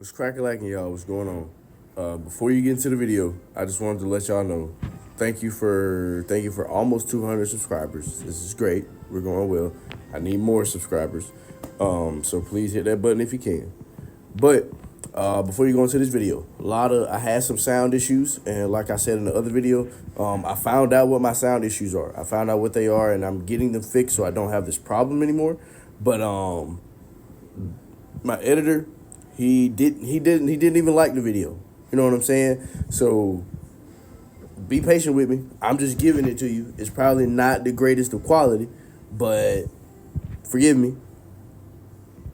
What's cracking lacking, y'all? What's going on? Before you get into the video, I just wanted to let y'all know. Thank you for almost 200 subscribers. This is great. We're going well. I need more subscribers. So please hit that button if you can. But before you go into this video, I had some sound issues, and like I said in the other video, I found out what my sound issues are. I found out what they are, and I'm getting them fixed so I don't have this problem anymore. But my editor, he didn't even like the video. You know what I'm saying? So be patient with me. I'm just giving it to you. It's probably not the greatest of quality, but forgive me.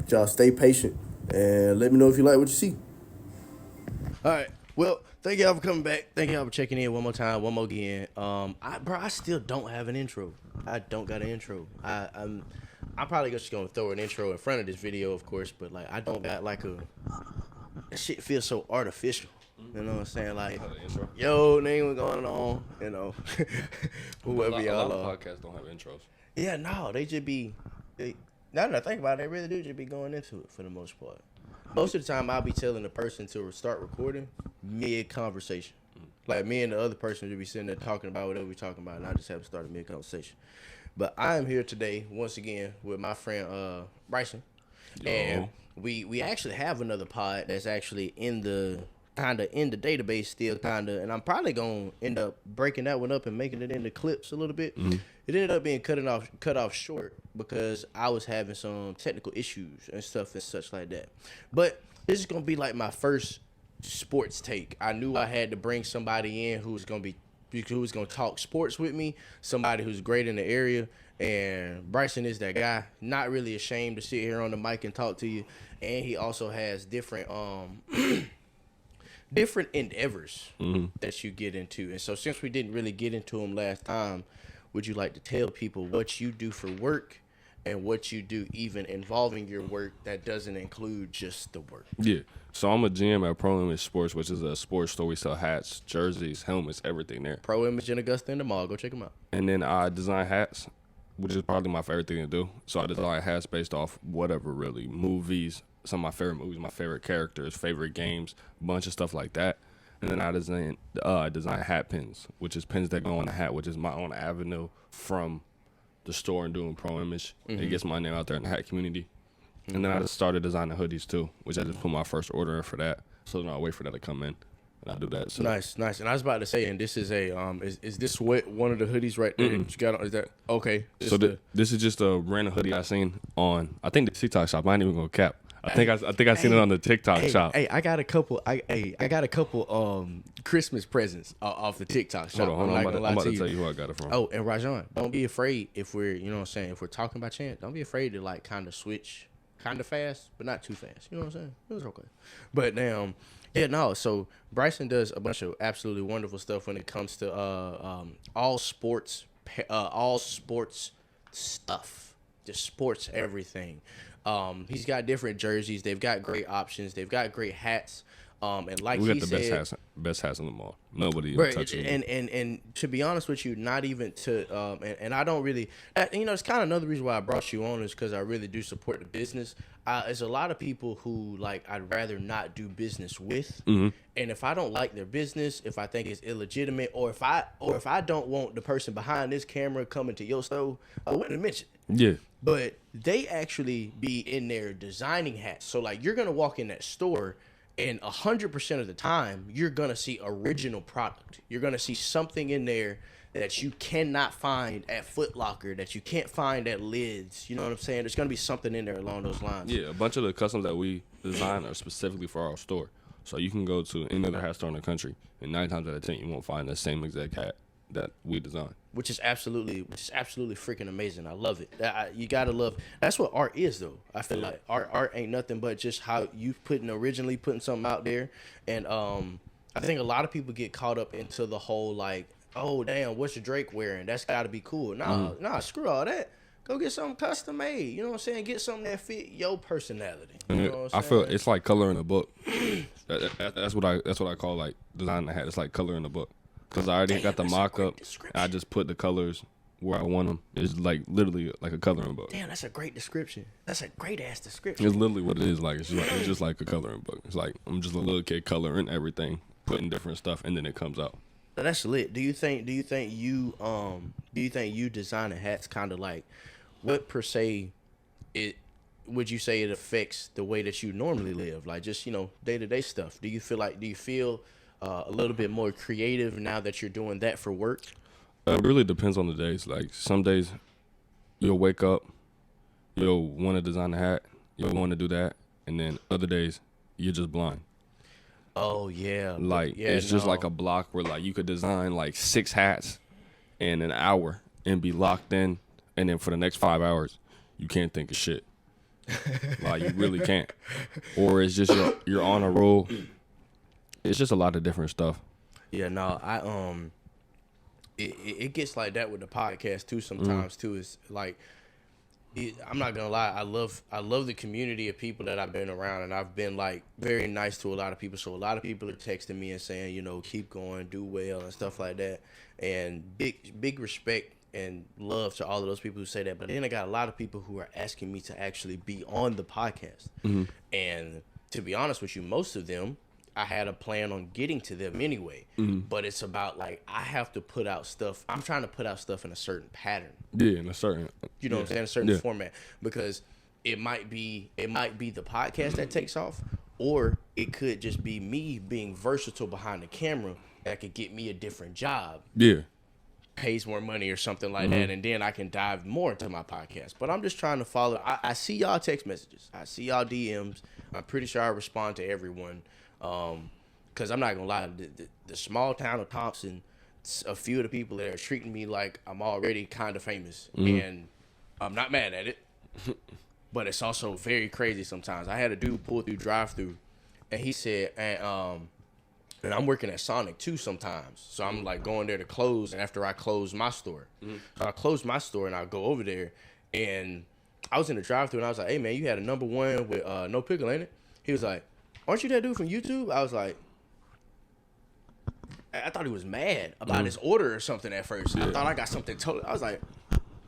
Y'all stay patient and let me know if you like what you see. All right. Well, thank y'all for coming back. Thank y'all for checking in one more time, one more again. I still don't have an intro. I don't got an intro. I'm probably just gonna throw an intro in front of this video, of course, but like I don't got like that shit feels so artificial. You know what I'm saying? Like, yo, name what's going on, you know. Whoever y'all a lot are. of podcasts don't have intros. Yeah, no, they just be now that I think about it, they really do just be going into it for the most part. Most of the time, I'll be telling the person to start recording mid-conversation. Like, me and the other person will be sitting there talking about whatever we're talking about, and I just have to start a mid-conversation. But I am here today, once again, with my friend Bryson. Yo. And we actually have another pod that's actually in the database still, and I'm probably going to end up breaking that one up and making it into clips a little bit. Mm-hmm. It ended up being cut off short because I was having some technical issues and stuff and such like that. But this is going to be like my first sports take. I knew I had to bring somebody in who's going to talk sports with me, somebody who's great in the area, and Bryson is that guy. Not really ashamed to sit here on the mic and talk to you, and he also has different different endeavors that you get into. And so since we didn't really get into them last time, would you like to tell people what you do for work and what you do even involving your work that doesn't include just the work? Yeah. So I'm a GM at Pro Image Sports, which is a sports store. We sell hats, jerseys, helmets, everything there. Pro Image in Augusta in the mall. Go check them out. And then I design hats, which is probably my favorite thing to do. So I design hats based off whatever, really. Movies, some of my favorite movies, my favorite characters, favorite games, a bunch of stuff like that. And then I design hat pins, which is pins that go on the hat, which is my own avenue from the store and doing Pro Image. It gets my name out there in the hat community. And then I just started designing hoodies too, which I just put my first order in for that. So then I'll wait for that to come in, and I do that. So. Nice. And I was about to say, and this is a is this one of the hoodies right there that you got on? Is that okay? So this is just a random hoodie I seen on, I think, the TikTok shop. I ain't even gonna cap. I think I seen it on the TikTok shop. Hey, I got a couple. I got a couple Christmas presents off the TikTok shop. Hold on. I'm about to tell you who I got it from. Oh, and Rajon, don't be afraid if we're, you know what I'm saying, if we're talking by chance, don't be afraid to like kind of switch kind of fast, but not too fast. You know what I'm saying? It was okay. But now, yeah, no. So Bryson does a bunch of absolutely wonderful stuff when it comes to all sports stuff, just sports everything. He's got different jerseys. They've got great options. They've got great hats. And like we got he the said, best hats in the mall. Nobody even touches them. And to be honest with you, not even to and I don't really, you know, it's kind of another reason why I brought you on is because I really do support the business. There's a lot of people who like I'd rather not do business with, and if I don't like their business, if I think it's illegitimate, or if I don't want the person behind this camera coming to your store, I wouldn't mention it. Yeah. But they actually be in there designing hats. So like you're gonna walk in that store, and 100% of the time you're gonna see original product. You're gonna see something in there that you cannot find at Foot Locker, that you can't find at Lids. You know what I'm saying? There's gonna be something in there along those lines. Yeah, a bunch of the customs that we design are specifically for our store. So you can go to any other hat store in the country, and 9 times out of 10 you won't find the same exact hat that we design. Which is absolutely freaking amazing. I love it. You gotta love. That's what art is, though. I feel like art ain't nothing but just how you originally putting something out there. And I think a lot of people get caught up into the whole like, oh damn, what's Drake wearing? That's gotta be cool. Nah, screw all that. Go get something custom made. You know what I'm saying? Get something that fit your personality. You know what I'm I feel it's like coloring a book. That's what I call like designing a hat. It's like coloring a book. Because I already got the mock-up. I just put the colors where I want them. It's like literally like a coloring book. Damn, that's a great description. That's a great ass description. It's literally what it is. Like it's just like a coloring book. It's like I'm just a little kid coloring everything, putting different stuff, and then it comes out. That's lit. Do you think you designing hats kind of like what per se it would you say it affects the way that you normally live, like just day-to-day stuff? Do you feel a little bit more creative now that you're doing that for work? It really depends on the days. Like some days you'll wake up, you'll want to design a hat, you'll want to do that, and then other days you're just blind. Oh yeah, Like it's just like a block where like you could design like 6 hats in an hour and be locked in, and then for the next 5 hours you can't think of shit. Like you really can't. Or it's just you're on a roll. It's just a lot of different stuff. Yeah, no, it gets like that with the podcast too sometimes too. It's like I'm not gonna lie, I love the community of people that I've been around, and I've been like very nice to a lot of people. So a lot of people are texting me and saying, keep going, do well, and stuff like that. And big respect and love to all of those people who say that. But then I got a lot of people who are asking me to actually be on the podcast. And to be honest with you, most of them I had a plan on getting to them anyway. But it's about like I have to put out stuff. I'm trying to put out stuff in a certain pattern. Yeah, in a certain what I'm saying, a certain format, because it might be the podcast that takes off, or it could just be me being versatile behind the camera that could get me a different job. Yeah. Pays more money or something like that, and then I can dive more into my podcast. But I'm just trying to follow. I see y'all text messages. I see y'all DMs. I'm pretty sure I respond to everyone. Because I'm not gonna lie, the small town of Thompson, a few of the people that are treating me like I'm already kind of famous, and I'm not mad at it. But it's also very crazy sometimes. I had a dude pull through drive-through, and he said, and I'm working at Sonic too sometimes. So I'm like going there to close, and after I close my store. So I close my store and I go over there, and I was in the drive-thru and I was like, hey man, you had a #1 with no pickle, ain't it? He was like, aren't you that dude from YouTube? I was like, I thought he was mad about his order or something at first. I thought I got something totally. I was like,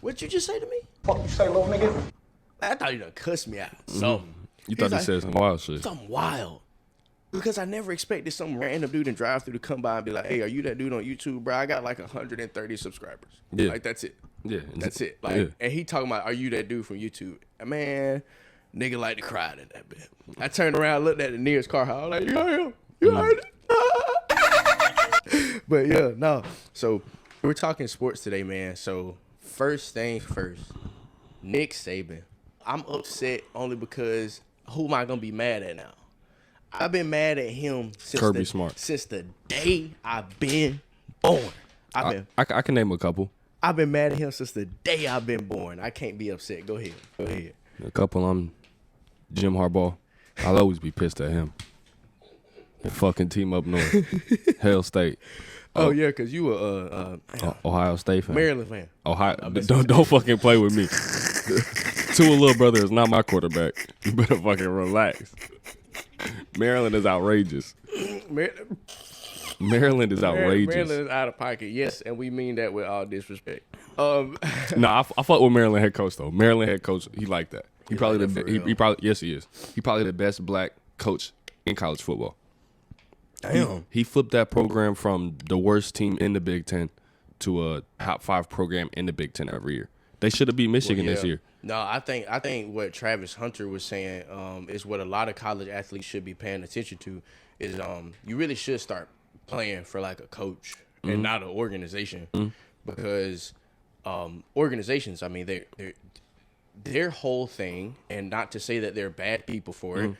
what'd you just say to me? Fuck you say, little nigga? I thought he done cussed me out. So You thought he said some wild shit. Something wild. Because I never expected some random dude in drive-thru to come by and be like, hey, are you that dude on YouTube, bro? I got like 130 subscribers. Yeah. Like, that's it. Yeah. That's it. Like, and he talking about, are you that dude from YouTube? Man, nigga like to cry in that bit. I turned around, looked at the nearest car. I was like, you heard him? You heard it? But yeah, no. So we're talking sports today, man. So first things first, Nick Saban. I'm upset only because who am I going to be mad at now? I've been mad at him since the day I've been born. I can name a couple. I've been mad at him since the day I've been born. I can't be upset. Go ahead. A couple, I'm Jim Harbaugh. I'll always be pissed at him. The fucking team up north. Hell State. Oh yeah, because you were Ohio State fan. Maryland fan. Ohio. Don't fucking play with me. Tua little brother is not my quarterback. You better fucking relax. Maryland is outrageous. Maryland is outrageous. Maryland is out of pocket. Yes, and we mean that with all disrespect. No, I fuck with Maryland head coach though. Maryland head coach, he like that. He probably yes he is. He probably the best black coach in college football. Damn. He flipped that program from the worst team in the Big Ten to a top 5 program in the Big Ten every year. They should have beat Michigan this year. No, I think what Travis Hunter was saying is what a lot of college athletes should be paying attention to is you really should start playing for like a coach and not an organization because organizations, I mean, their whole thing, and not to say that they're bad people for it,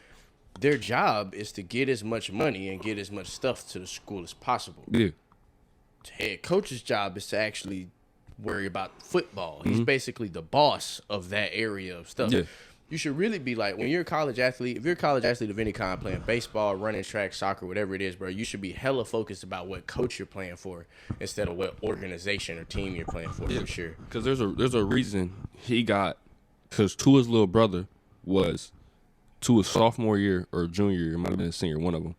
their job is to get as much money and get as much stuff to the school as possible. Yeah. Head coach's job is to actually worry about football. He's basically the boss of that area of stuff. Yeah. You should really be like, when you're a college athlete, if you're a college athlete of any kind, playing baseball, running track, soccer, whatever it is, bro, you should be hella focused about what coach you're playing for instead of what organization or team you're playing for sure. Because there's a reason he got, because Tua's little brother was Tua's sophomore year or junior year, might have been a senior, one of them.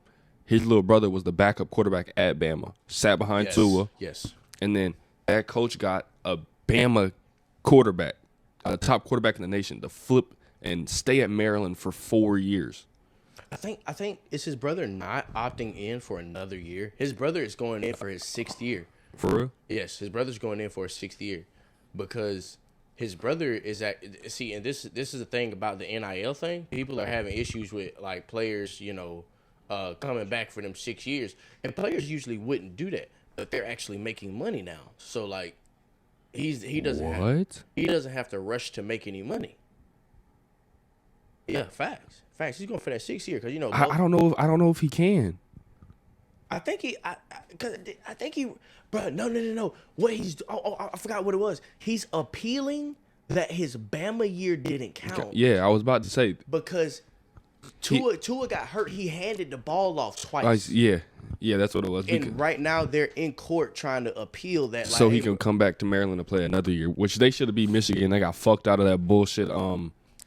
His little brother was the backup quarterback at Bama, sat behind Tua. Yes. And then that coach got a Bama quarterback, a top quarterback in the nation, to flip and stay at Maryland for 4 years. I think is his brother not opting in for another year? His brother is going in for his 6th year. For real? Yes, his brother's going in for his 6th year because his brother is at and this is the thing about the NIL thing. People are having issues with like players, coming back for them 6 years, and players usually wouldn't do that, but they're actually making money now. So like, he doesn't have to rush to make any money. Yeah, facts. He's going for that 6th year because I don't know if he can. I think he, bro. No. What I forgot what it was. He's appealing that his Bama year didn't count. Yeah, I was about to say because Tua got hurt. He handed the ball off twice. Yeah, that's what it was. And right now they're in court trying to appeal that. So he can come back to Maryland to play another year, which they should have beat Michigan. They got fucked out of that bullshit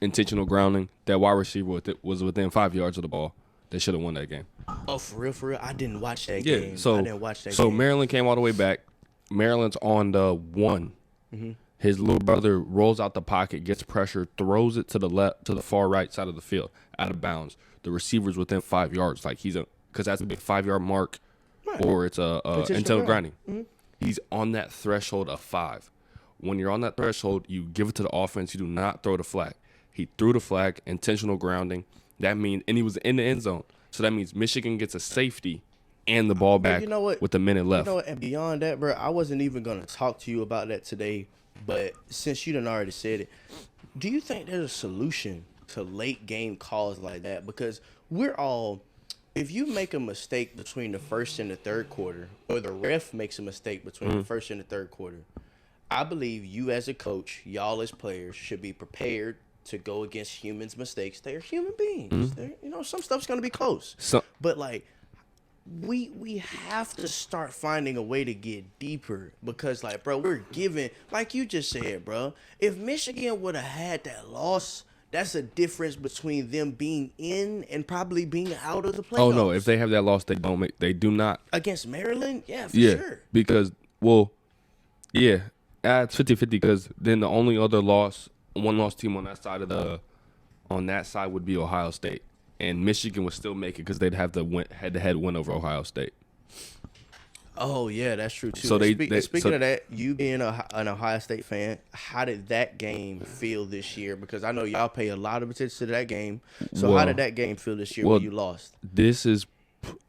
intentional grounding. That wide receiver was within 5 yards of the ball. They should have won that game. Oh, for real? I didn't watch that game. I didn't watch that game. So Maryland came all the way back. Maryland's on the 1. Mm-hmm. His little brother rolls out the pocket, gets pressure, throws it to the far right side of the field, out of bounds. The receiver's within 5 yards, because that's a big 5-yard mark, right. Or it's a intentional grounding. Mm-hmm. He's on that threshold of 5. When you're on that threshold, you give it to the offense. You do not throw the flag. He threw the flag, intentional grounding. That means, and he was in the end zone. So that means Michigan gets a safety and the ball back with a minute left. And beyond that, bro, I wasn't even going to talk to you about that today. But since you done already said it, do you think there's a solution to late game calls like that? Because if you make a mistake between the first and the third quarter, or the ref makes a mistake between the first and the third quarter, I believe you as a coach, y'all as players, should be prepared to go against humans' mistakes. They're human beings. Some stuff's gonna be close. But like, we have to start finding a way to get deeper because, like, bro, we're giving, like you just said, bro. If Michigan would have had that loss, that's a difference between them being in and probably being out of the playoffs. Oh no, if they have that loss, they do not against Maryland. Yeah, for sure. Because it's 50-50 because then the only other one lost team on that side would be Ohio State, and Michigan would still make it because they'd have the head-to-head win over Ohio State. Oh yeah, that's true too. So speaking of that, you being an Ohio State fan, how did that game feel this year? Because I know y'all pay a lot of attention to that game. So how did that game feel this year when you lost? This is,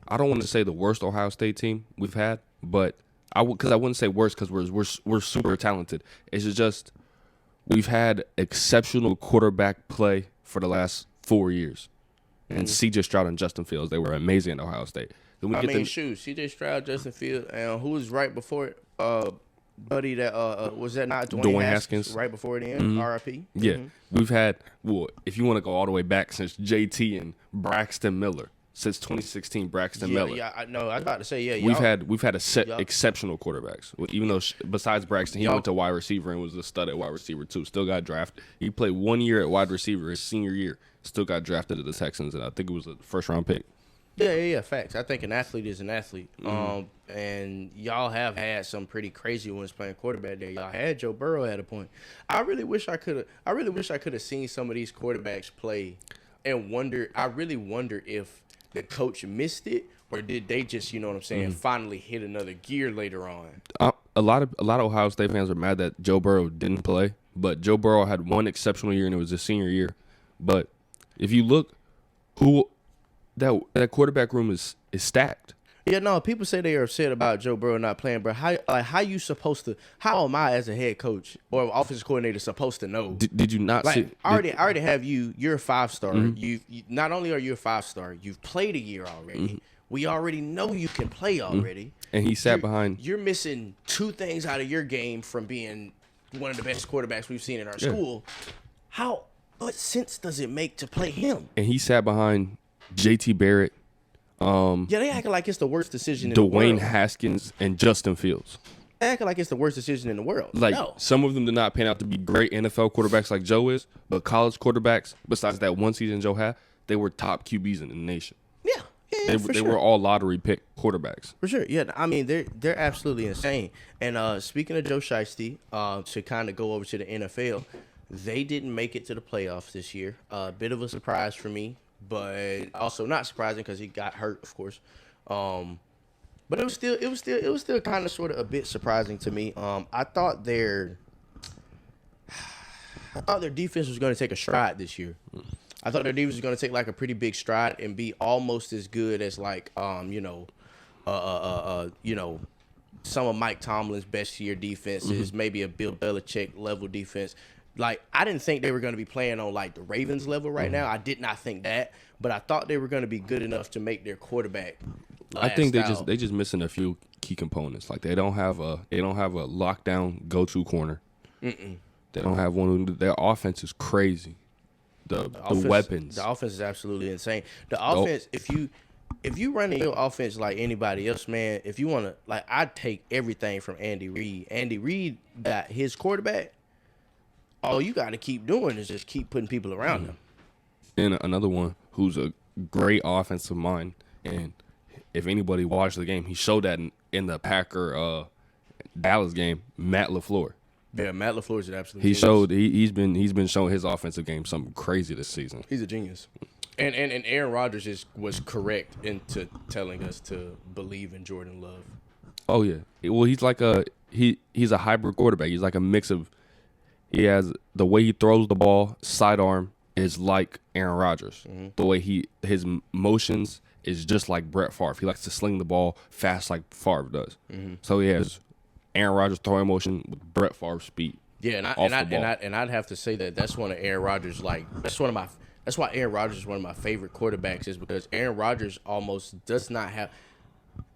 I don't want to say the worst Ohio State team we've had, but I wouldn't say worse because we're super talented. It's just we've had exceptional quarterback play for the last 4 years. And C.J. Stroud and Justin Fields, they were amazing at Ohio State. Then C.J. Stroud, Justin Fields, and who was right before it? Buddy, that was that not Dwayne Haskins right before it ended? Mm-hmm. R.I.P. Yeah, we've had, if you want to go all the way back since J.T. and Braxton Miller. Since 2016, Braxton Miller. Yeah, I know. I was about to say, yeah. We've had exceptional quarterbacks. Even though besides Braxton, he went to wide receiver and was a stud at wide receiver too. Still got drafted. He played 1 year at wide receiver his senior year. Still got drafted to the Texans, and I think it was a first-round pick. Yeah. Facts. I think an athlete is an athlete. And y'all have had some pretty crazy ones playing quarterback there. Y'all had Joe Burrow at a point. I really wish I could have seen some of these quarterbacks play, and really wonder if the coach missed it, or did they just, you know what I'm saying, finally hit another gear later on? A lot of Ohio State fans are mad that Joe Burrow didn't play, but Joe Burrow had one exceptional year, and it was his senior year. But if you look, that quarterback room is stacked. Yeah, no, people say they are upset about Joe Burrow not playing, bro. How you supposed to? How am I as a head coach or offensive coordinator supposed to know? Did you not see? I already have you. You're a 5-star. You not only are you a 5-star, you've played a year already. We already know you can play already. And he sat behind. You're missing 2 things out of your game from being one of the best quarterbacks we've seen in our school. What sense does it make to play him? And he sat behind J.T. Barrett. They acting like it's the worst decision in the world. Dwayne Haskins and Justin Fields. They acting like it's the worst decision in the world. Some of them did not pan out to be great NFL quarterbacks like Joe is, but college quarterbacks, besides that one season Joe had, they were top QBs in the nation. Yeah. They were all lottery pick quarterbacks. For sure, yeah. I mean, they're absolutely insane. And speaking of Joe Shiesty, to kind of go over to the NFL, they didn't make it to the playoffs this year. A bit of a surprise for me, but also not surprising because he got hurt, of course. But it was still kind of sort of a bit surprising to me. I thought their defense was going to take a stride this year. I thought their defense was going to take like a pretty big stride and be almost as good as like some of Mike Tomlin's best year defenses, maybe a Bill Belichick level defense. Like, I didn't think they were going to be playing on like the Ravens level right now. I did not think that, but I thought they were going to be good enough to make their quarterback. I think they just missing a few key components. Like they don't have a lockdown go-to corner. They don't have one. Their offense is crazy. The weapons. The offense is absolutely insane. The offense, if you running your offense like anybody else, man, if you want to, like, I'd take everything from Andy Reid. Andy Reid got his quarterback. All you got to keep doing is just keep putting people around him. And another one who's a great offensive mind, and if anybody watched the game, he showed that in the Packer Dallas game, Matt LaFleur. Yeah, Matt LaFleur is an absolute genius. He's been showing his offensive game something crazy this season. He's a genius. And Aaron Rodgers was correct into telling us to believe in Jordan Love. Oh yeah. Well, he's like he's a hybrid quarterback. He's like a mix of, he has the way he throws the ball, sidearm is like Aaron Rodgers. The way his motions is just like Brett Favre. He likes to sling the ball fast like Favre does. So he has Aaron Rodgers throwing motion with Brett Favre speed. Yeah, and I'd have to say that's one of Aaron Rodgers, like, that's why Aaron Rodgers is one of my favorite quarterbacks, is because Aaron Rodgers almost does not have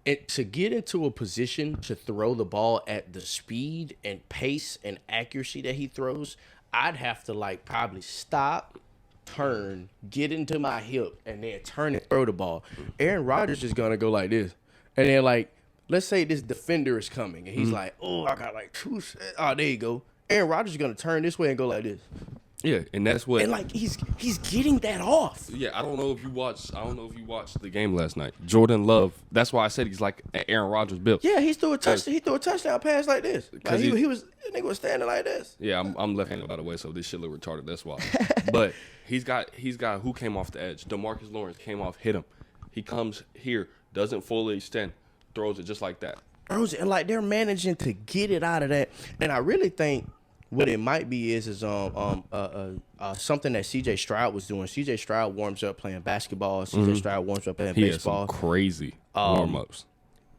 it to get into a position to throw the ball at the speed and pace and accuracy that he throws. I'd have to like probably stop, turn, get into my hip, and then turn and throw the ball. Aaron Rodgers is gonna go like this, and then like, let's say this defender is coming, and he's like, "Oh, I got like two. Oh, there you go." Aaron Rodgers is gonna turn this way and go like this. Yeah, and that's what. And like he's getting that off. Yeah, I don't know if you watched the game last night. Jordan Love. That's why I said he's like an Aaron Rodgers built. Yeah, he threw a touchdown pass like this. Like he was nigga was standing like this. Yeah, I'm left-handed by the way, so this shit look retarded. That's why. But he's got who came off the edge. DeMarcus Lawrence came off, hit him. He comes here, doesn't fully extend, throws it just like that. Throws it, and like they're managing to get it out of that. And I really think what it might be is something that C.J. Stroud was doing. C.J. Stroud warms up playing basketball. C.J. Stroud warms up playing baseball. Has some crazy warm ups.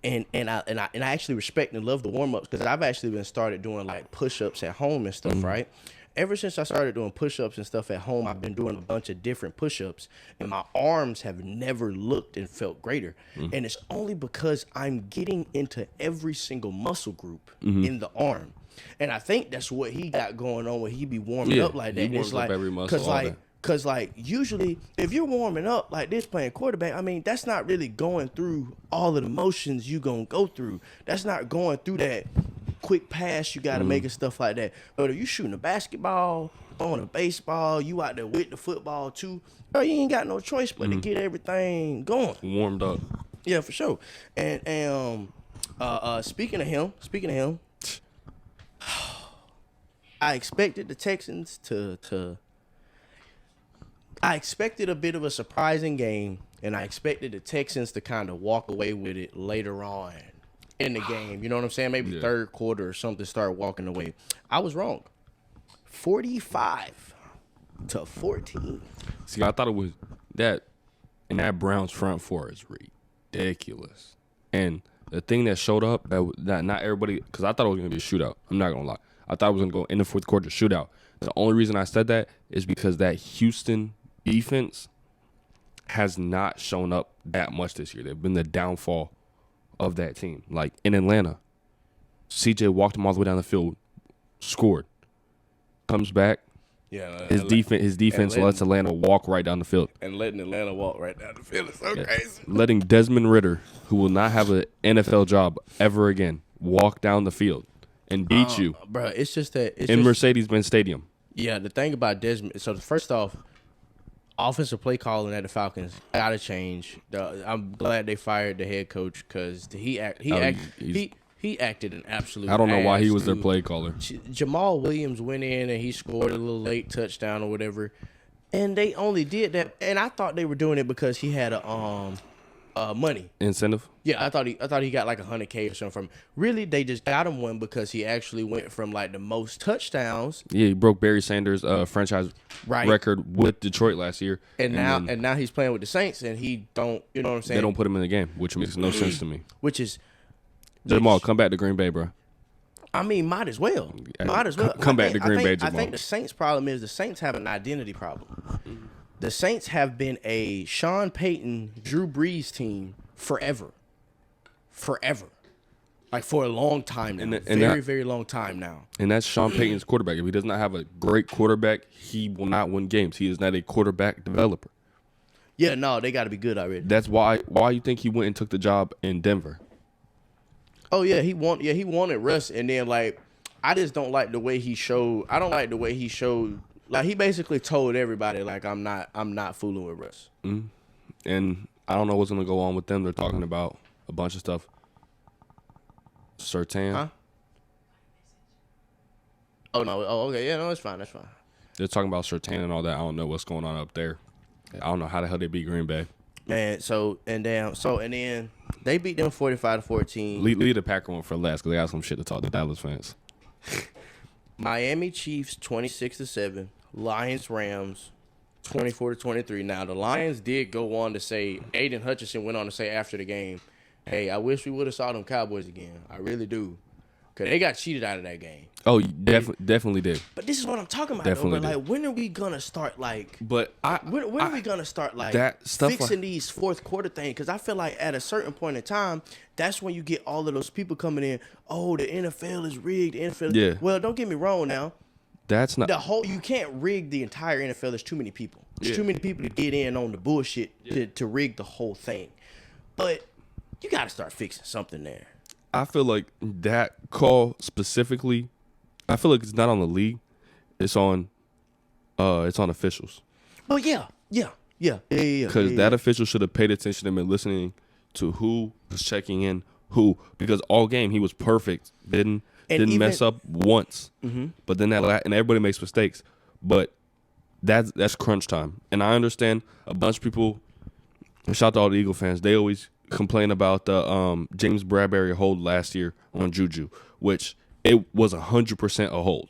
And I actually respect and love the warm ups, because I've actually been started doing like push ups at home and stuff, right? Ever since I started doing push ups and stuff at home, I've been doing a bunch of different push ups, and my arms have never looked and felt greater. And it's only because I'm getting into every single muscle group in the arm. And I think that's what he got going on when he be warming up like that. He warms up every muscle. Because usually if you're warming up like this playing quarterback, I mean, that's not really going through all of the motions you going to go through. That's not going through that quick pass you got to make and stuff like that. But if you shooting a basketball, on a baseball, you out there with the football too, you ain't got no choice but to get everything going. Warmed up. Yeah, for sure. And speaking of him, I expected the Texans I expected a bit of a surprising game, and I expected the Texans to kind of walk away with it later on in the game. You know what I'm saying? Maybe third quarter or something, start walking away. I was wrong. 45-14. See, I thought it was that, and that Browns front four is ridiculous. And the thing that showed up, that not everybody, because I thought it was going to be a shootout. I'm not going to lie. I thought it was going to go in the fourth quarter shootout. The only reason I said that is because that Houston defense has not shown up that much this year. They've been the downfall of that team. Like in Atlanta, CJ walked him all the way down the field, scored, comes back. Yeah, his defense lets Atlanta walk right down the field. And letting Atlanta walk right down the field is so crazy. Letting Desmond Ridder, who will not have an NFL job ever again, walk down the field and beat you. Bro, it's just that in Mercedes-Benz Stadium. Yeah, the thing about Desmond, so first off, offensive play calling at the Falcons gotta change. I'm glad they fired the head coach because he acted an absolute. I don't know why he was their dude. play caller. Jamal Williams went in and he scored a little late touchdown or whatever, and they only did that. And I thought they were doing it because he had a money Incentive? Yeah, I thought he got like $100K or something from. Really, they just got him one because he actually went from like the most touchdowns. Yeah, he broke Barry Sanders' franchise record with Detroit last year. And now he's playing with the Saints, and he don't. You know what I'm saying? They don't put him in the game, which makes no sense to me. Which Jamal, come back to Green Bay, bro. I mean, might as well. Come back to Green Bay, Jamal. I think the Saints' problem is the Saints have an identity problem. The Saints have been a Sean Payton, Drew Brees team forever. Like for a long time now. Very long time now. And that's Sean Payton's quarterback. If he does not have a great quarterback, he will not win games. He is not a quarterback developer. Yeah, no, they got to be good already. That's why you think he went and took the job in Denver. Oh yeah, he wanted Russ, and then like I just don't like the way he showed. I don't like the way he showed. Like he basically told everybody like I'm not fooling with Russ. Mm-hmm. And I don't know what's gonna go on with them. They're talking about a bunch of stuff. Surtain. Huh? Oh no. Oh okay. Yeah, no, it's fine. That's fine. They're talking about Surtain and all that. I don't know what's going on up there. I don't know how the hell they beat Green Bay. Man, and then they beat them 45-14. Leave the Packer one for last because they got some shit to talk to Dallas fans. Miami Chiefs 26-7. Lions Rams 24-23. Now the Lions did go on to say, Aiden Hutchinson went on to say after the game, "Hey, I wish we would have saw them Cowboys again. I really do, because they got cheated out of that game." Oh, definitely did. But this is what I'm talking about. Definitely though. But like, when are we gonna start like? But when are we gonna start like that stuff fixing these fourth quarter things? Because I feel like at a certain point in time, that's when you get all of those people coming in. Oh, the NFL is rigged. The NFL. Yeah. Well, don't get me wrong now. That's not the whole. You can't rig the entire NFL. There's too many people. There's too many people to get in on the bullshit to rig the whole thing. But you got to start fixing something there. I feel like that call specifically, I feel like it's not on the league. It's on officials. Oh yeah. Because that official should have paid attention and been listening to who was checking in who. Because all game he was perfect. Didn't mess up once. Mm-hmm. But then and everybody makes mistakes. But that's crunch time. And I understand a bunch of people. Shout out to all the Eagle fans. They always complain about the James Bradbury hold last year on Juju, which it was 100% a hold.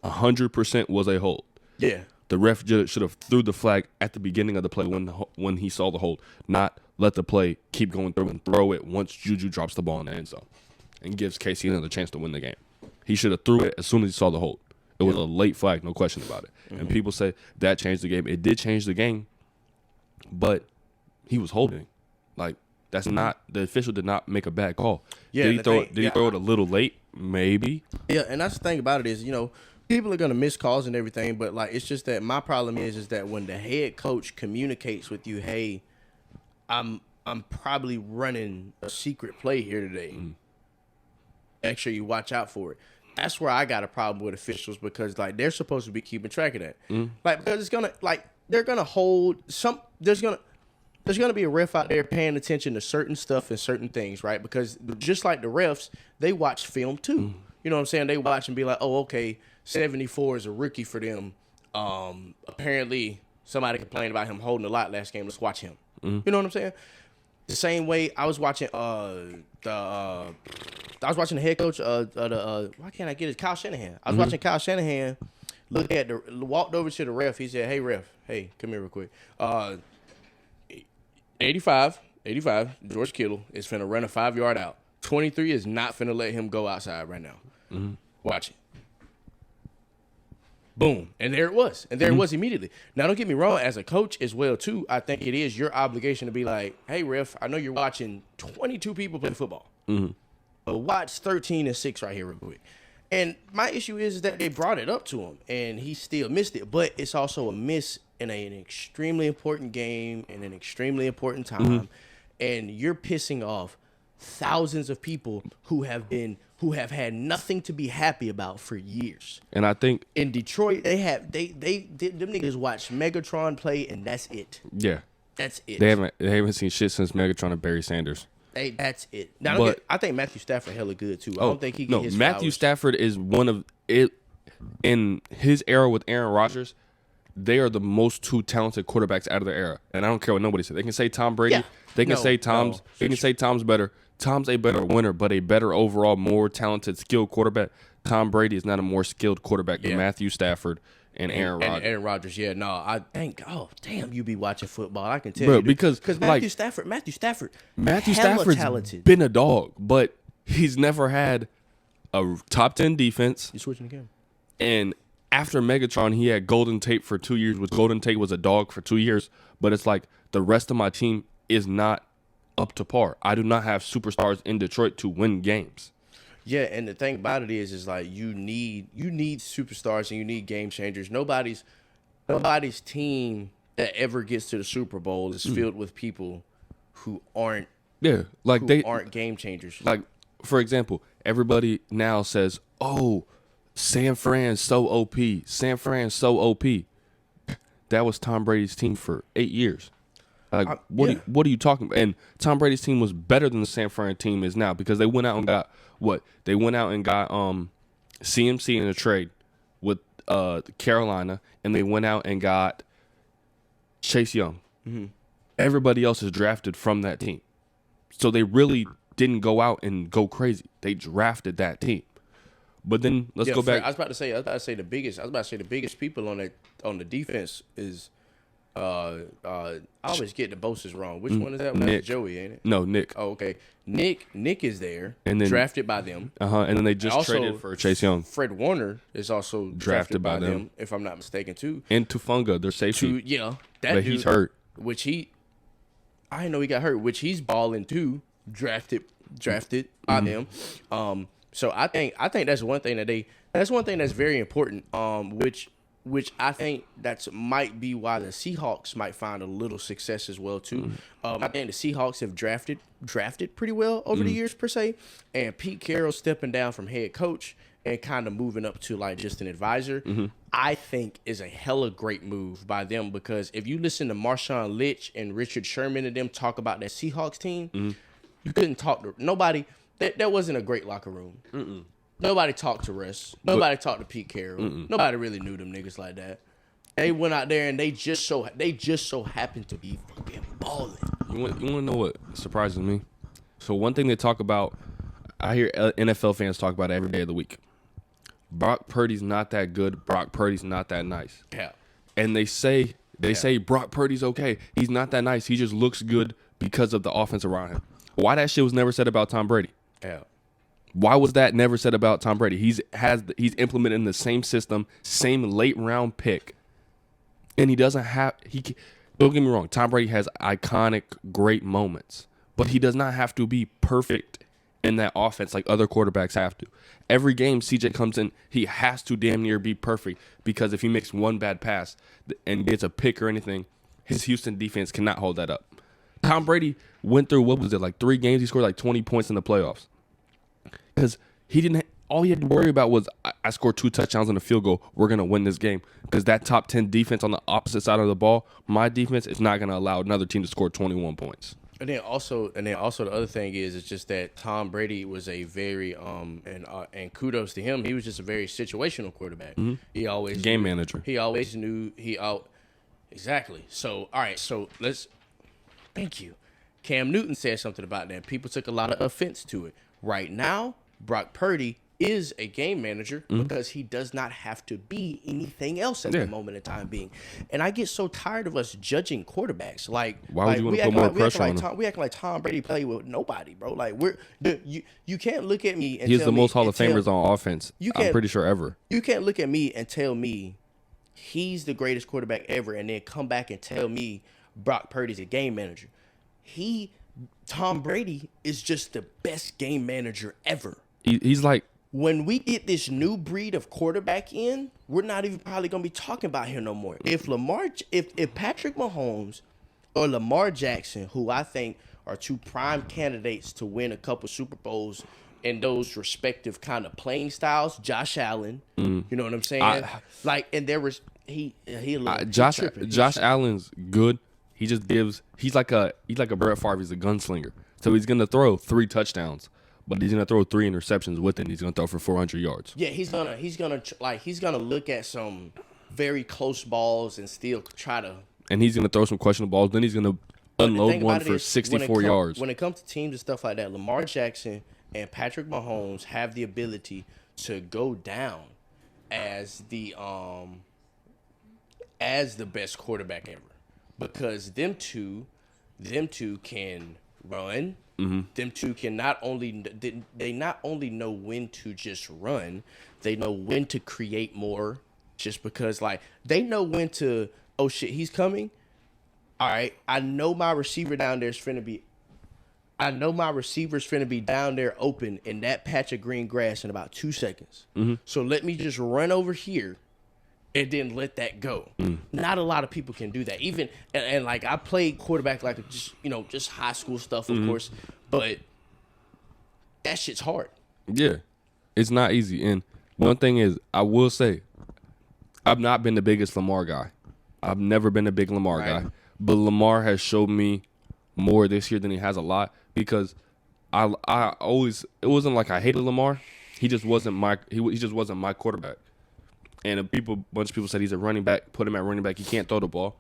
100% was a hold. Yeah. The ref should have threw the flag at the beginning of the play when he saw the hold, not let the play keep going through and throw it once Juju drops the ball in the end zone and gives KC another chance to win the game. He should have threw it as soon as he saw the hold. It was a late flag, no question about it. Mm-hmm. And people say that changed the game. It did change the game, but he was holding. Like, that's not – the official did not make a bad call. Yeah, did he throw it a little late? Maybe. Yeah, and that's the thing about it is, people are going to miss calls and everything, but, like, it's just that my problem is that when the head coach communicates with you, hey, I'm probably running a secret play here today. Mm. Make sure you watch out for it. That's where I got a problem with officials because, like, they're supposed to be keeping track of that. Mm. Like, because it's going to, like, they're going to hold some, there's going to be a ref out there paying attention to certain stuff and certain things, right? Because just like the refs, they watch film too. Mm. You know what I'm saying? They watch and be like, oh, okay, 74 is a rookie for them. Apparently, somebody complained about him holding a lot last game. Let's watch him. Mm. You know what I'm saying? The same way I was watching the head coach why can't I get it? Kyle Shanahan. I was watching Kyle Shanahan walked over to the ref. He said, "Hey ref, hey, come here real quick. 85, George Kittle is finna run a 5-yard out. 23 is not finna let him go outside right now. Mm-hmm. Watch it. Boom. And there it was. And there it was immediately. Now, don't get me wrong. As a coach as well, too, I think it is your obligation to be like, hey, ref, I know you're watching 22 people play football. Mm-hmm. But watch 13-6 right here real quick. And my issue is that they brought it up to him, and he still missed it. But it's also a miss in an extremely important game in an extremely important time. Mm-hmm. And you're pissing off thousands of people who have been who have had nothing to be happy about for years. And I think In Detroit, them niggas watch Megatron play, and that's it. yeah, That's it. they haven't seen shit since Megatron and Barry Sanders. That's it. Now, But- I think Matthew Stafford hella good too. I don't think he get his Matthew flowers. Stafford is one of it in his era with Aaron Rodgers. They are the most two talented quarterbacks out of their era, and I don't care what nobody says. They can say Tom Brady. Yeah. They can No, say Tom's. no, They can say Tom's better. Tom's a better winner, but a better overall, more talented, skilled quarterback. Tom Brady is not a more skilled quarterback than Yeah. Matthew Stafford and Aaron Rodgers. And Aaron Rodgers, yeah, no, I think. Oh, damn, you be watching football. I can tell Bro, you, dude. because, Matthew like, Stafford, Matthew hella Stafford's talented. been a dog, but he's never had a top 10 defense. You switching the camera? And after Megatron, he had Golden Tate for 2 years, which Golden Tate was a dog for 2 years. But it's like the rest of my team is not up to par. I do not have superstars in Detroit to win games. Yeah, and the thing about it is like you need superstars and you need game changers. Nobody's team that ever gets to the Super Bowl is filled with people who aren't Yeah, like they aren't game changers. like, for example, everybody now says, "Oh, San Fran's so OP. San Fran's so OP." That was Tom Brady's team for 8 years. Like, what are you talking about? And Tom Brady's team was better than the San Fran team is now because they went out and got what? They went out and got CMC in a trade with Carolina, and they went out and got Chase Young. Mm-hmm. Everybody else is drafted from that team. So they really didn't go out and go crazy. They drafted that team. But then let's go back. I was about to say the biggest people on the defense is I always get the bosses wrong. Which one is that? Nick. That's Joey, ain't it? No, Nick. Oh, okay. Nick is there, And then- drafted by them. And then they just Also, traded for Chase Young. Fred Warner is also drafted by them, if I'm not mistaken, too. And Tufunga, their safety. That But dude, he's hurt. I didn't know he got hurt, which he's balling too. Drafted by them. So I think that's one thing that's very important. Which I think might be why the Seahawks might find a little success as well too. I think the Seahawks have drafted pretty well over the years per se, and Pete Carroll stepping down from head coach and kind of moving up to like just an advisor, I think is a hella great move by them because if you listen to Marshawn Lynch and Richard Sherman and them talk about that Seahawks team, you couldn't talk to nobody. That wasn't a great locker room. Nobody talked to Russ. Nobody talked to Pete Carroll. Nobody really knew them niggas like that. They went out there and they just so happened to be fucking balling. You want to know what surprises me? So one thing they talk about, I hear NFL fans talk about it every day of the week. Brock Purdy's not that good. Brock Purdy's not that nice. Yeah. And they say Brock Purdy's okay. He's not that nice. He just looks good because of the offense around him. Why that shit was never said about Tom Brady? Yeah. Why was that never said about Tom Brady? He's implemented in the same system, same late round pick, and he doesn't have don't get me wrong. Tom Brady has iconic, great moments, but he does not have to be perfect in that offense like other quarterbacks have to. Every game CJ comes in, he has to damn near be perfect because if he makes one bad pass and gets a pick or anything, his Houston defense cannot hold that up. Tom Brady went through, what was it, like 3 games? He scored like 20 points in the playoffs. Because all he had to worry about was, I scored 2 touchdowns and a field goal. We're going to win this game. Because that top 10 defense on the opposite side of the ball, my defense is not going to allow another team to score 21 points. And then also the other thing is just that Tom Brady was a very and kudos to him, he was just a very situational quarterback. He always Manager. He always knew exactly. So all right, so thank you. Cam Newton said something about that. People took a lot of offense to it. Right now, Brock Purdy is a game manager because he does not have to be anything else at the moment in time being. And I get so tired of us judging quarterbacks. Like, why would you want to put more pressure on him? We acting like Tom Brady played with nobody, bro. Like you can't look at me and he's tell the me most Hall of and Famers on offense. I'm pretty sure ever. You can't look at me and tell me he's the greatest quarterback ever, and then come back and tell me Brock Purdy's a game manager. Tom Brady is just the best game manager ever. He's like, when we get this new breed of quarterback in, we're not even probably gonna be talking about him no more. If Patrick Mahomes or Lamar Jackson, who I think are 2 prime candidates to win a couple Super Bowls in those respective kind of playing styles. Josh Allen, you know what I'm saying? And there was he Josh Allen's good. He just gives. He's like a Brett Favre. He's a gunslinger. So he's gonna throw 3 touchdowns, but he's gonna throw 3 interceptions with it. He's gonna throw for 400 yards. Yeah, he's gonna look at some very close balls and still try to. And he's gonna throw some questionable balls. Then he's gonna unload one for 64 yards. When it comes to teams and stuff like that, Lamar Jackson and Patrick Mahomes have the ability to go down as the best quarterback ever, because them two can run. Mm-hmm. Them two can not only know when to just run, they know when to create more. Just because, like, they know when to, oh shit, he's coming. All right, I know my receiver down there is finna be. I know my receiver's finna be down there open in that patch of green grass in about 2 seconds. Mm-hmm. So let me just run over here and then let that go. Not a lot of people can do that. Even and like I played quarterback like just high school stuff, of course, but that shit's hard. Yeah, it's not easy. And one thing is, I will say, I've not been the biggest Lamar guy. I've never been a big Lamar guy, but Lamar has showed me more this year than he has a lot, because I always, it wasn't like I hated Lamar. He just wasn't my quarterback. And a bunch of people said he's a running back. Put him at running back. He can't throw the ball.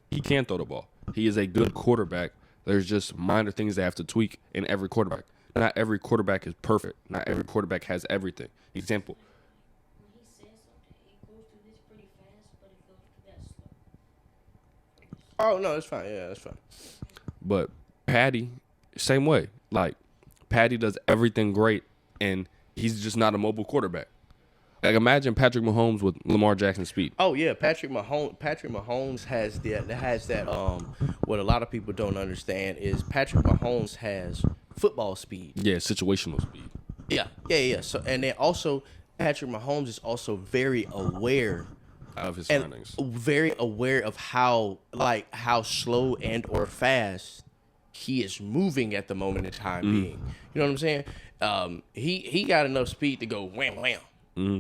He can throw the ball. He is a good quarterback. There's just minor things they have to tweak in every quarterback. Not every quarterback is perfect. Not every quarterback has everything. Example. When he says something, it goes through this pretty fast, but it goes through that slow. Oh no, that's fine. Yeah, that's fine. But Patty, same way. Like, Patty does everything great, and he's just not a mobile quarterback. Like, imagine Patrick Mahomes with Lamar Jackson's speed. Oh yeah, Patrick Mahomes has that. What a lot of people don't understand is Patrick Mahomes has football speed. Yeah, situational speed. Yeah. So, and then also Patrick Mahomes is also very aware of his surroundings. Very aware of how slow and or fast he is moving at the moment in time being. You know what I'm saying? He got enough speed to go wham wham.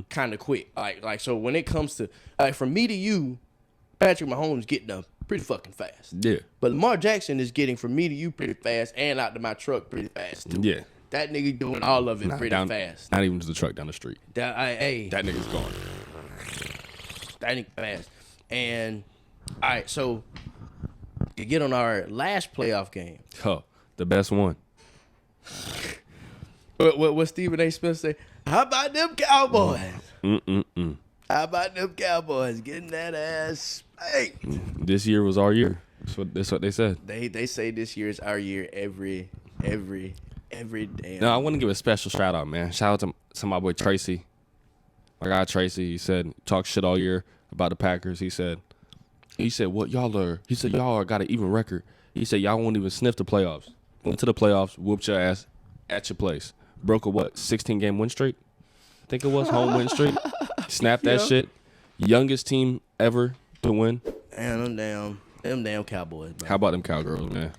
Kind of quick, like so. When it comes to from me to you, Patrick Mahomes getting up pretty fucking fast. Yeah, but Lamar Jackson is getting from me to you pretty fast, and out to my truck pretty fast too. Yeah, that nigga doing all of it pretty fast. Not even to the truck down the street. That nigga's gone. That nigga fast. And all right, so to get on our last playoff game. The best one. What Stephen A. Smith say? How about them Cowboys? How about them Cowboys getting that ass spanked? This year was our year. That's what they said. They say this year is our year every day. No, I want to give a special shout out, man. Shout out to my boy Tracy. My guy Tracy. He said talk shit all year about the Packers. He said what y'all are. He said y'all got an even record. He said y'all won't even sniff the playoffs. Went to the playoffs, whooped your ass at your place. Broke a 16-game win streak? I think it was home win streak. Snapped that shit. Youngest team ever to win. And them damn Cowboys, bro. How about them Cowgirls, man?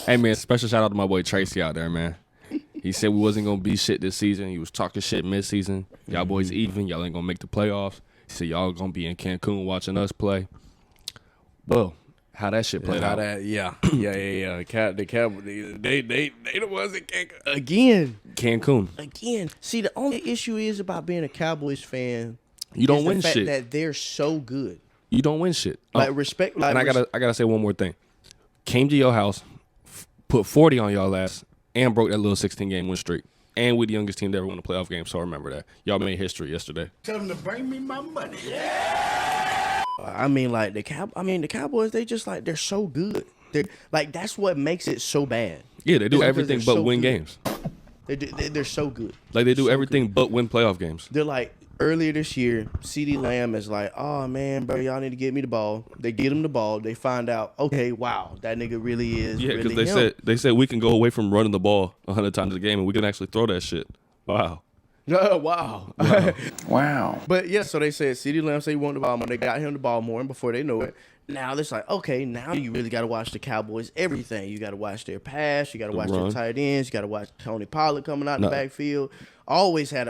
Hey, man, special shout out to my boy Tracy out there, man. He said we wasn't going to be shit this season. He was talking shit mid-season. Y'all boys even. Y'all ain't going to make the playoffs. He said y'all going to be in Cancun watching us play. Well, how that shit played out. The Cowboys, they the ones that Cancun. Again. See, the only issue is about being a Cowboys fan. You don't win the fact shit. That they're so good. You don't win shit. Like respect. And I gotta say one more thing. Came to your house, put 40 on y'all ass, and broke that little 16-game win streak. And we the youngest team to ever win a playoff game. So remember that. Y'all made history yesterday. Tell them to bring me my money. I mean, like the Cowboys, they just like they're so good. They're like that's what makes it so bad. Yeah, they do everything but win games. They're so good. Like they do everything but win playoff games. They're like earlier this year, CeeDee Lamb is like, oh man, bro, y'all need to get me the ball. They get him the ball. They find out, okay, wow, that nigga really is. Yeah, because really they said we can go away from running the ball 100 times a game and we can actually throw that shit. Wow. Wow. But yeah, so they said CeeDee Lamb said he wanted the ball more. They got him the ball more, and before they know it, now it's like, okay, now you really got to watch the Cowboys everything. You got to watch their pass. You got to watch their run. tight ends. You got to watch Tony Pollard coming out No. the backfield. Always had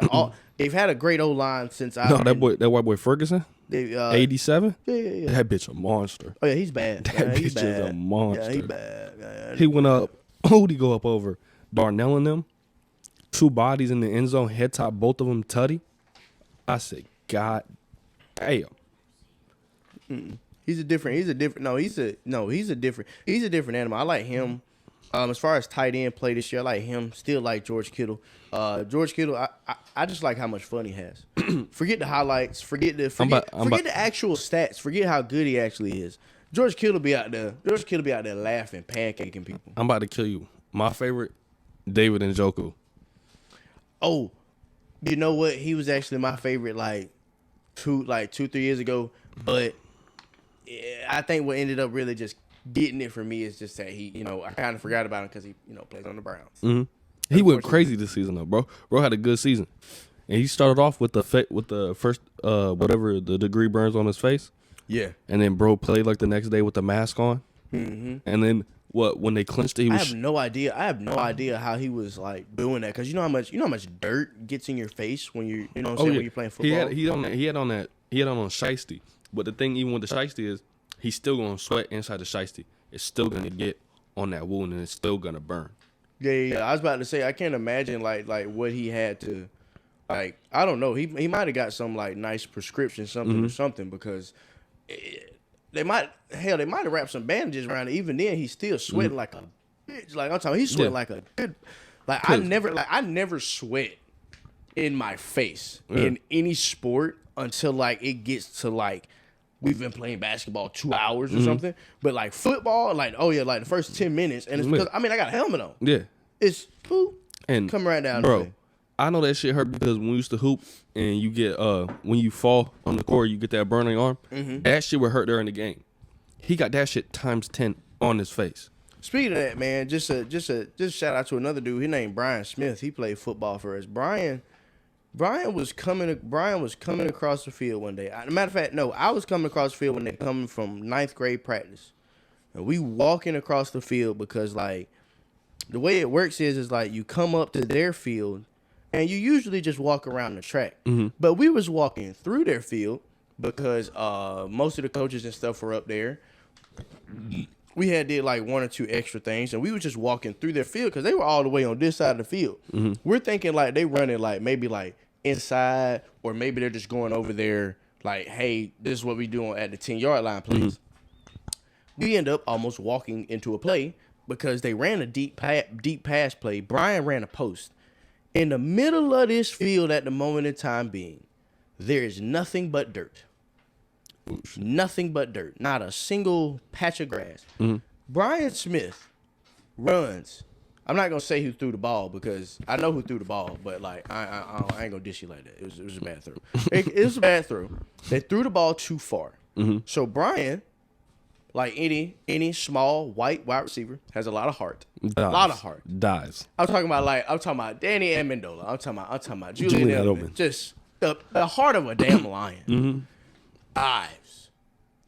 they've had a great O line since I. No, that white boy Ferguson, They, 87. yeah. That bitch a monster. Oh yeah, he's bad. That Yeah, he's bitch is a bad. monster. Yeah, he's bad. Yeah. He went up. Who'd he go up over? Darnell and them. 2 bodies in the end zone, head top, both of them tutty. I said, God damn. He's a different animal. I like him. As far as tight end play this year, I like him. Still like George Kittle. George Kittle, I just like how much fun he has. Forget the highlights. Forget the actual stats. Forget how good he actually is. George Kittle be out there laughing, pancaking people. I'm about to kill you. My favorite, David Njoku. Oh, you know what? He was actually my favorite like 2-3 years ago. But I think what ended up really just getting it for me is just that he, I kind of forgot about him because he, plays on the Browns. Mm-hmm. He went crazy this season though, bro. Bro had a good season, and he started off with the first whatever the degree burns on his face. Yeah, and then bro played like the next day with the mask on, and then when they clinched it, I have no idea how he was like doing that because you know how much dirt gets in your face when you're when you're playing football. He had on shiesty, but the thing even with the shiesty is he's still gonna sweat inside the shiesty. It's still gonna get on that wound and it's still gonna burn. Yeah. I was about to say I can't imagine like what he had to, like I don't know. He might have got some like nice prescription or something because they might have wrapped some bandages around it. Even then, he's still sweating like a bitch. Like I'm talking, he's sweating like a good. Like I never sweat in my face in any sport until like it gets to like we've been playing basketball 2 hours or something. But like football, like the first 10 minutes, and it's because I got a helmet on. Yeah, it's boop, and come right down, bro. I know that shit hurt because when we used to hoop and you get when you fall on the court, you get that burn on your arm. That shit would hurt during the game. He got that shit times 10 on his face. Speaking of that, man, just shout out to another dude. His name Brian Smith. He played football for us. Brian was coming across the field one day. Matter of fact, no, I was coming across the field when they coming from 9th grade practice, and we walking across the field because like the way it works is like you come up to their field. And you usually just walk around the track. But we was walking through their field because most of the coaches and stuff were up there. We had did like 1 or 2 extra things. And we were just walking through their field because they were all the way on this side of the field. We're thinking like they running like maybe like inside or maybe they're just going over there like, hey, this is what we doing at the 10-yard line, please. We end up almost walking into a play because they ran a deep pass play. Brian ran a post. In the middle of this field at the moment in time being, there is nothing but dirt. Nothing but dirt. Not a single patch of grass. Brian Smith runs. I'm not going to say who threw the ball because I know who threw the ball, but like I ain't going to dish you like that. It was a bad throw. It was a bad throw. They threw the ball too far. So Brian, like any small white wide receiver, has a lot of heart. A lot of heart. Dies. I'm talking about Danny Amendola. I'm talking about Julian Edelman. Just the heart of a damn lion. Dives.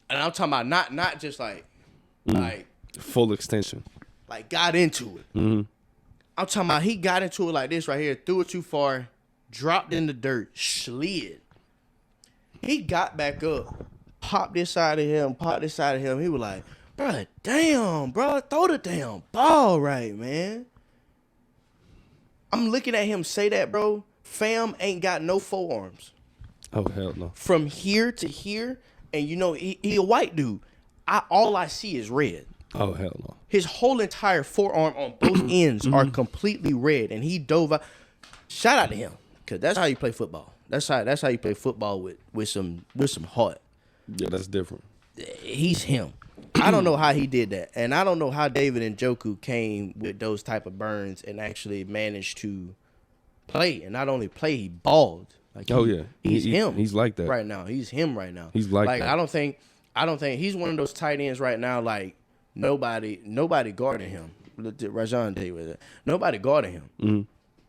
And I'm talking about not just like full extension. Like got into it. I'm talking about he got into it like this right here, threw it too far, dropped in the dirt, slid. He got back up, popped this side of him. He was like, bro, damn, bro, throw the damn ball right, man. I'm looking at him say that, bro. Fam ain't got no forearms. Oh, hell no. From here to here, and he a white dude. All I see is red. Oh, hell no. His whole entire forearm on both ends are completely red, and he dove out. Shout out to him, because that's how you play football. That's how you play football with some heart. Yeah, that's different. He's him. I don't know how he did that, and I don't know how David Njoku came with those type of burns and actually managed to play, and not only play, he balled. Like he's him. He's like that right now. He's him right now. He's like that. I don't think he's one of those tight ends right now. Like nobody guarding him. Rajon tell you with that. Nobody guarding him.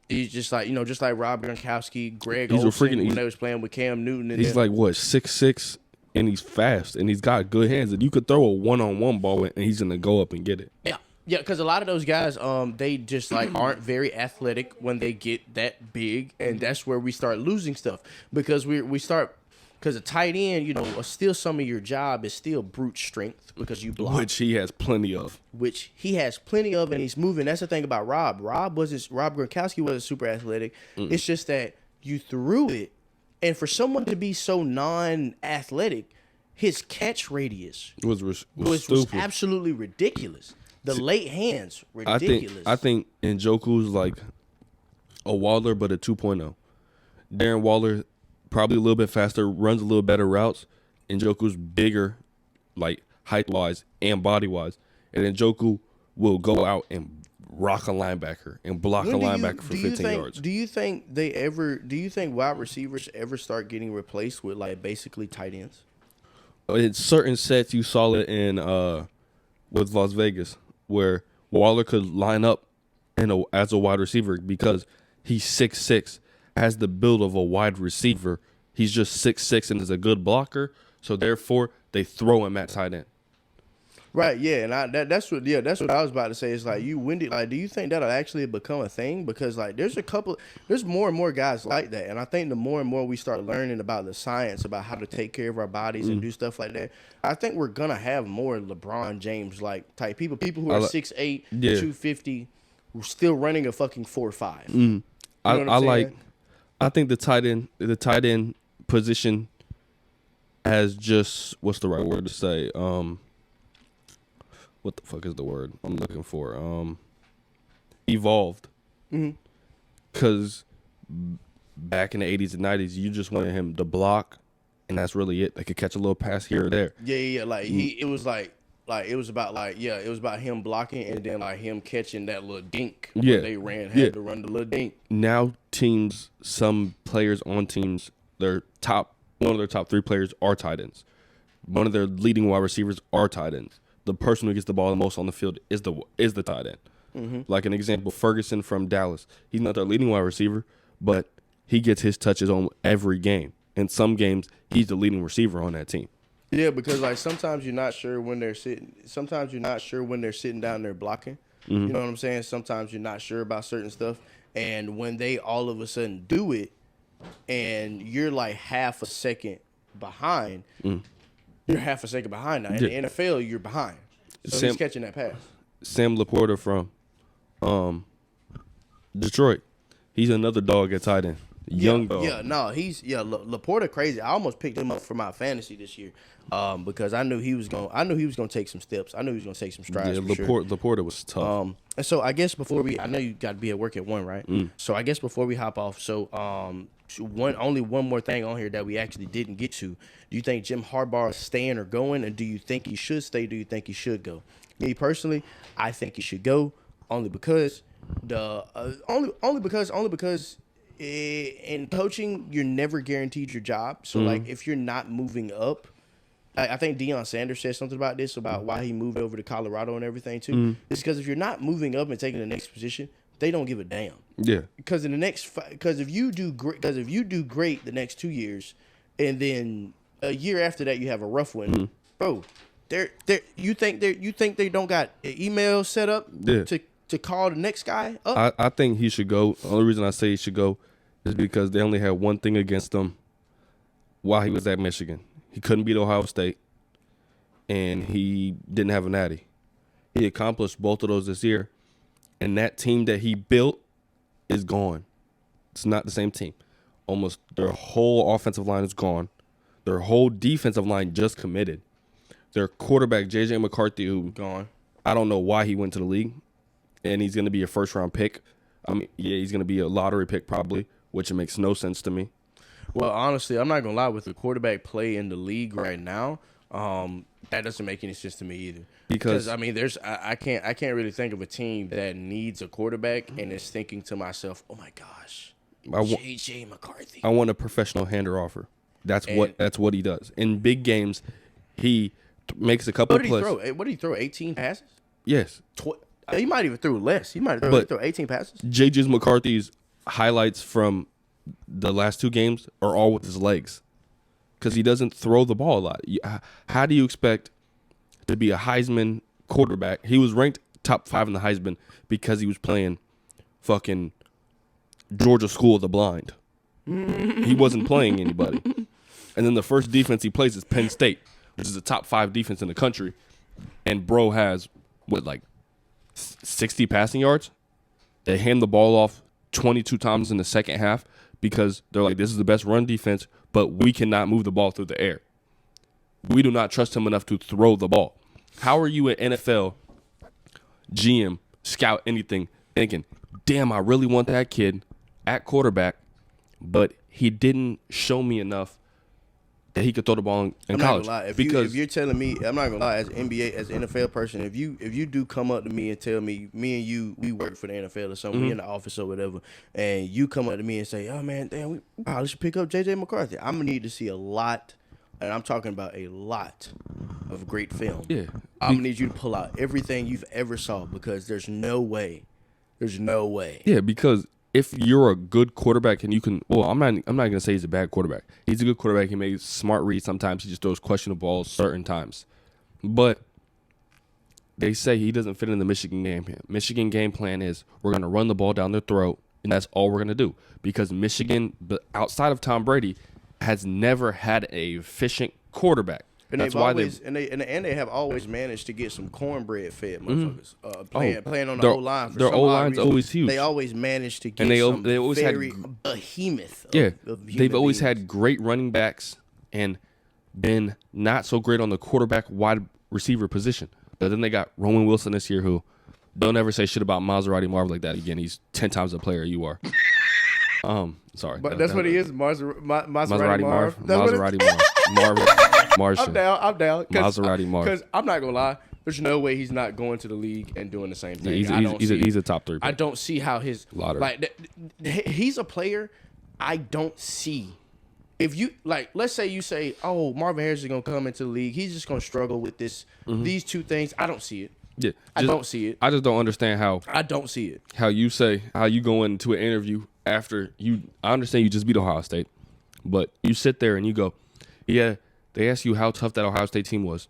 He's just like just like Rob Gronkowski, Greg Olsen when they was playing with Cam Newton. And he's like what 6'6", and he's fast, and he's got good hands. And you could throw a one-on-one ball, and he's gonna go up and get it. Yeah. Yeah, because a lot of those guys, they just like aren't very athletic when they get that big, and that's where we start losing stuff because we start because a tight end, you know, still some of your job is still brute strength because you block, Which he has plenty of. And he's moving. That's the thing about Rob. Rob Gronkowski wasn't super athletic. It's just that you threw it, and for someone to be so non-athletic, his catch radius Was was absolutely ridiculous. The late hands, ridiculous. I think Njoku's like a Waller, but a 2.0. Darren Waller, probably a little bit faster, runs a little better routes. Njoku's bigger, like height-wise and body-wise. And Njoku will go out and rock a linebacker and block a linebacker for 15 yards. Do you think wide receivers ever start getting replaced with like basically tight ends? In certain sets, you saw it in with Las Vegas, where Waller could line up as a wide receiver because he's 6'6", has the build of a wide receiver. He's just 6'6" and is a good blocker, so therefore they throw him at tight end. Right, yeah, and that's what I was about to say. Is like do you think that'll actually become a thing? Because like there's more and more guys like that, and I think the more and more we start learning about the science about how to take care of our bodies and do stuff like that, I think we're gonna have more LeBron James like type people who are 6'8", 250, who still running a fucking 4.5. I think the tight end position has just, what's the right word to say? What the fuck is the word I'm looking for? Evolved. Because back in the 80s and 90s, you just wanted him to block, and that's really it. They could catch a little pass here or there. Yeah. Like it was about him blocking and then like him catching that little dink. Yeah. When they had to run the little dink. Now some players on teams, one of their top 3 players are tight ends. One of their leading wide receivers are tight ends. The person who gets the ball the most on the field is the tight end. Like an example, Ferguson from Dallas. He's not their leading wide receiver, but he gets his touches on every game. In some games, he's the leading receiver on that team. Yeah, because like sometimes you're not sure when they're sitting. Sometimes you're not sure when they're sitting down there blocking. You know what I'm saying? Sometimes you're not sure about certain stuff, and when they all of a sudden do it, and you're like half a second behind. You're half a second behind now. In the NFL, you're behind. So he's catching that pass. Sam Laporta from Detroit. He's another dog at tight end. Young dog. Yeah, no, Laporta crazy. I almost picked him up for my fantasy this year because I knew he was going to take some steps. I knew he was going to take some strides. Yeah, Laporta was tough. And so I guess I know you got to be at work at 1, right? So I guess before we hop off, only one more thing on here that we actually didn't get to. Do you think Jim Harbaugh is staying or going, and do you think he should stay? Do you think he should go? Me personally, I think he should go only because in coaching you're never guaranteed your job. So like if you're not moving up, I think Deion Sanders said something about this about why he moved over to Colorado and everything too. It's because if you're not moving up and taking the next position, they don't give a damn. Yeah. Because if you do great the next 2 years, and then a year after that you have a rough one, bro. You think they don't got an email set up to call the next guy up? I think he should go. The only reason I say he should go is because they only had one thing against him while he was at Michigan. He couldn't beat Ohio State, and he didn't have a natty. He accomplished both of those this year, and that team that he built is gone. It's not the same team. Almost their whole offensive line is gone. Their whole defensive line just committed. Their quarterback, J.J. McCarthy, who Gone. I don't know why he went to the league, and he's going to be a first-round pick. I mean, yeah, he's going to be a lottery pick probably, which makes no sense to me. Well, honestly, I'm not gonna lie. With the quarterback play in the league right now, that doesn't make any sense to me either. Because I mean, I can't really think of a team that needs a quarterback and is thinking to myself, oh my gosh, J.J. McCarthy. I want a professional hander offer. That's what he does in big games. He makes a couple of plays. What did he throw? 18 passes? Yes. He might even threw less. He might have thrown 18 passes. J.J. McCarthy's highlights from the last 2 games are all with his legs. because he doesn't throw the ball a lot. How do you expect to be a Heisman quarterback? He was ranked top 5 in the Heisman because he was playing fucking Georgia School of the Blind. He wasn't playing anybody. And then the first defense he plays is Penn State, which is a top 5 defense in the country. And bro has, like 60 passing yards? They hand the ball off 22 times in the second half because they're like, this is the best run defense, but we cannot move the ball through the air. We do not trust him enough to throw the ball. How are you an NFL GM, scout, anything, thinking, damn, I really want that kid at quarterback, but he didn't show me enough that he could throw the ball in college? Not gonna lie. Because if you're telling me, I'm not gonna lie, as NBA, as an NFL person, if you do come up to me and tell me and you, we work for the NFL or something, we in the office or whatever, and you come up to me and say, oh man, damn, we probably should pick up JJ McCarthy. I'm gonna need to see a lot, and I'm talking about a lot of great film. Yeah. I'm gonna need you to pull out everything you've ever saw, because there's no way. Yeah, because if you're a good quarterback and you can, well, I'm not gonna say he's a bad quarterback. He's a good quarterback. He makes smart reads. Sometimes he just throws questionable balls certain times. But they say he doesn't fit in the Michigan game plan. Michigan game plan is we're gonna run the ball down their throat, and that's all we're gonna do. Because Michigan, outside of Tom Brady, has never had a efficient quarterback. And That's they've why always, they have always managed to get some cornbread fed motherfuckers. Playing on the their- O line. their O-line's always huge. They always managed to get And they some always very had behemoth. Of they've human always beings. had great running backs and been not so great on the quarterback wide receiver position. But then they got Roman Wilson this year, who don't ever say shit about Maserati Marv like that again. He's 10 times the player you are. Sorry. But that's what he is, Maserati Marv. Maserati Marv. Marshall. I'm down. Maserati Marv. Because I'm not gonna lie, there's no way he's not going to the league and doing the same thing. He's a top 3 player. I don't see how his Lottery. he's a player I don't see. If you let's say you say, oh, Marvin Harris is gonna come into the league, he's just gonna struggle with these two things. I don't see it. Yeah, I don't see it. I just don't understand how I don't see it. how you go into an interview after you. I understand you just beat Ohio State, but you sit there and you go, yeah. They ask you how tough that Ohio State team was.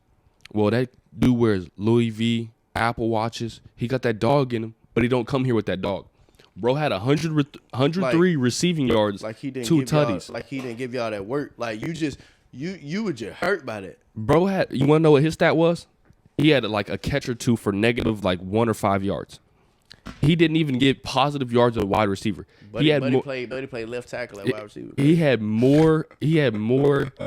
Well, that dude wears Louis V, Apple Watches. He got that dog in him, but he don't come here with that dog. Bro had 103 receiving yards, Like he didn't 2 give y'all, tutties. like he didn't give y'all that work. Like you were just hurt by that. Bro had, you want to know what his stat was? He had like a catch or 2 for negative like 1 or 5 yards. He didn't even get positive yards as a wide receiver. Buddy played left tackle at wide receiver. He had more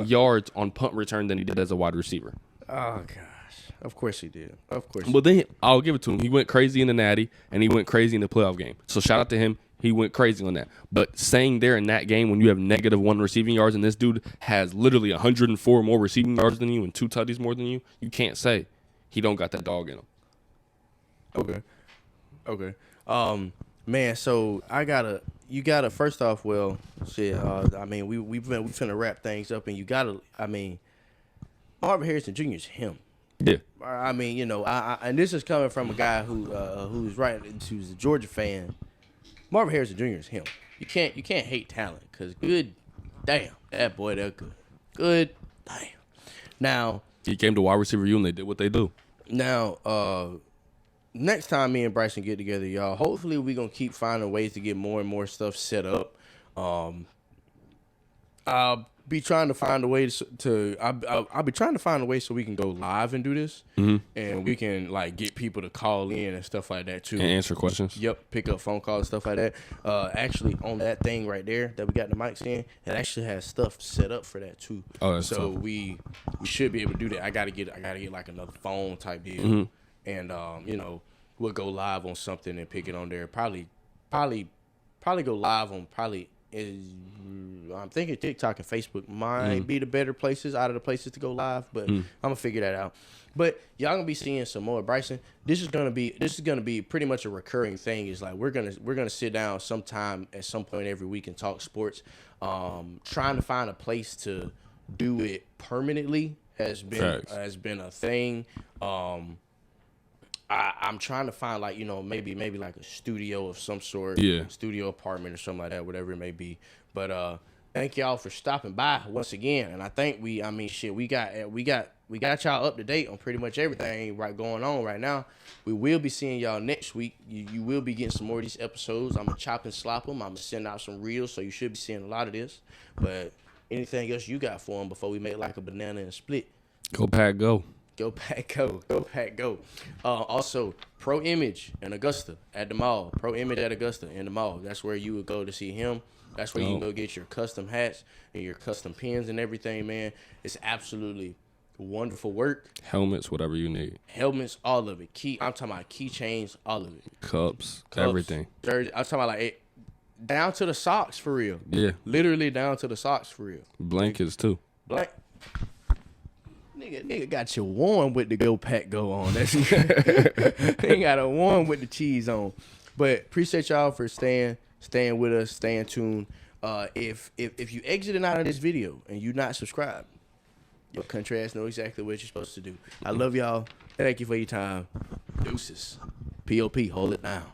yards on punt return than he did as a wide receiver. Oh gosh, of course he did. Of course. But then I'll give it to him. He went crazy in the Natty and he went crazy in the playoff game. So shout out to him. He went crazy on that. But saying there in that game when you have negative 1 receiving yards and this dude has literally 104 more receiving yards than you and 2 tutties more than you can't say he don't got that dog in him. Okay. Man, so you gotta first off, well, shit. I mean, we finna wrap things up, and you gotta. I mean, Marvin Harrison Jr. is him. Yeah. I mean, you know, and this is coming from a guy who's a Georgia fan. Marvin Harrison Jr. is him. You can't hate talent, because good damn, that boy, that good. Good damn. Now He came to wide receiver U and they did what they do. Now, next time me and Bryson get together, y'all, hopefully we gonna keep finding ways to get more and more stuff set up. I'll be trying to find a way I'll be trying to find a way so we can go live and do this, and we can like get people to call in and stuff like that too. And answer questions. Yep, pick up phone calls and stuff like that. Actually, on that thing right there that we got the mics in, it actually has stuff set up for that too. Oh, that's so tough. we should be able to do that. I gotta get like another phone type deal, and you know, we'll go live on something and pick it on there. Probably go live on I'm thinking TikTok and Facebook might be the better places out of the places to go live, but I'm gonna figure that out. But y'all gonna be seeing some more Bryson. This is gonna be pretty much a recurring thing. Is like we're gonna sit down sometime at some point every week and talk sports. Trying to find a place to do it permanently has been a thing. I'm trying to find like, you know, maybe like a studio of some sort, studio apartment or something like that, whatever it may be. But Thank y'all for stopping by once again. And I think we got y'all up to date on pretty much everything right going on right now. We will be seeing y'all next week. You will be getting some more of these episodes. I'm gonna chop and slop them. I'm gonna send out some reels, so you should be seeing a lot of this. But anything else you got for them before we make like a banana and split? Go Pack Go. Go Pack Go. Go Pack Go. Also, Pro Image in Augusta at the mall. Pro Image at Augusta in the mall. That's where you would go to see him. That's where you can go get your custom hats and your custom pins and everything, man. It's absolutely wonderful work. Helmets, whatever you need. Helmets, all of it. I'm talking about keychains, all of it. Cups, everything. Jersey, I'm talking about like it, down to the socks for real. Yeah. Literally down to the socks for real. Blankets too. Nigga got you warm with the Go Pack Go on. That's they got a warm with the cheese on. But appreciate y'all for staying with us, staying tuned. If you exiting out of this video and you not subscribed, your country ass know exactly what you're supposed to do. I love y'all. Thank you for your time. Deuces. POP, hold it down.